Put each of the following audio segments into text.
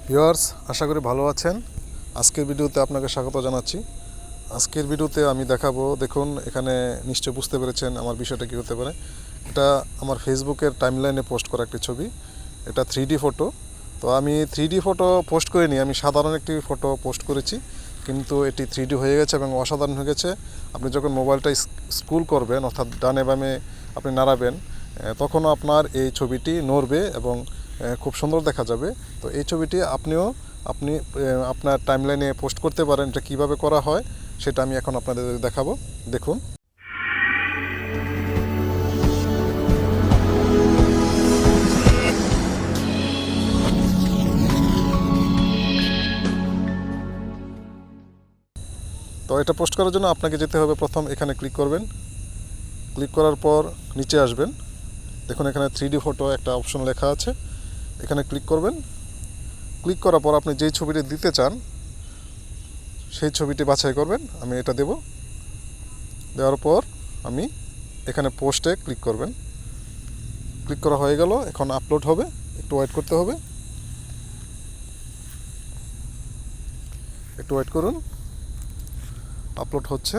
Viewers, আশা করি ভালো আছেন। আজকের ভিডিওতে আপনাকে স্বাগত জানাচ্ছি। আজকের ভিডিওতে আমি দেখাবো, দেখুন এখানে নিশ্চয় বুঝতে পেরেছেন আমার বিষয়টা কী হতে পারে। এটা আমার ফেসবুকের টাইমলাইনে পোস্ট করা একটি ছবি। এটা 3D ফটো। তো আমি 3D ফটো পোস্ট করিনি, আমি সাধারণ একটি ফটো পোস্ট করেছি, কিন্তু এটি 3D হয়ে গেছে এবং অসাধারণ হয়ে গেছে। আপনি যখন মোবাইলটা স্ক্রল করবেন, অর্থাৎ ডানে বামে আপনি নাড়াবেন, তখনও আপনার এই ছবিটি নড়বে এবং খুব সুন্দর দেখা যাবে। তো এই ছবিটি আপনি আপনার টাইমলাইনে পোস্ট করতে পারেন। এটা কীভাবে করা হয় সেটা আমি এখন আপনাদের দেখাবো। দেখুন, তো এটা পোস্ট করার জন্য আপনাকে যেতে হবে, প্রথম এখানে ক্লিক করবেন। ক্লিক করার পর নিচে আসবেন, দেখুন এখানে 3D ফটো একটা অপশন লেখা আছে, এখানে ক্লিক করবেন। ক্লিক করার পর আপনি যেই ছবিটি দিতে চান সেই ছবিটি বাছাই করবেন। আমি এটা দেব। দেওয়ার পর আমি এখানে পোস্টে ক্লিক করবেন। ক্লিক করা হয়ে গেল, এখন আপলোড হবে, একটু ওয়েট করতে হবে, একটু ওয়েট করুন। আপলোড হচ্ছে,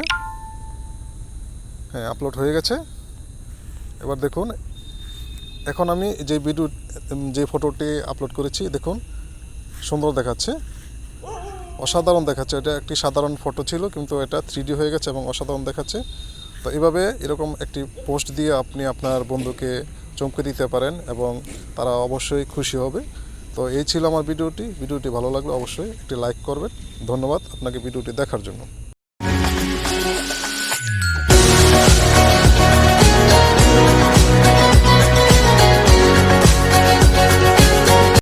হ্যাঁ আপলোড হয়ে গেছে। এবার দেখুন, এখন আমি যে ফটোটি আপলোড করেছি, দেখুন সুন্দর দেখাচ্ছে, অসাধারণ দেখাচ্ছে। এটা একটি সাধারণ ফটো ছিল, কিন্তু এটা 3D হয়ে গেছে এবং অসাধারণ দেখাচ্ছে। তো এইভাবে এরকম একটি পোস্ট দিয়ে আপনি আপনার বন্ধুকে চমকে দিতে পারেন এবং তারা অবশ্যই খুশি হবে। তো এই ছিল আমার ভিডিওটি ভালো লাগলে অবশ্যই একটি লাইক করবেন। ধন্যবাদ আপনাকে ভিডিওটি দেখার জন্য।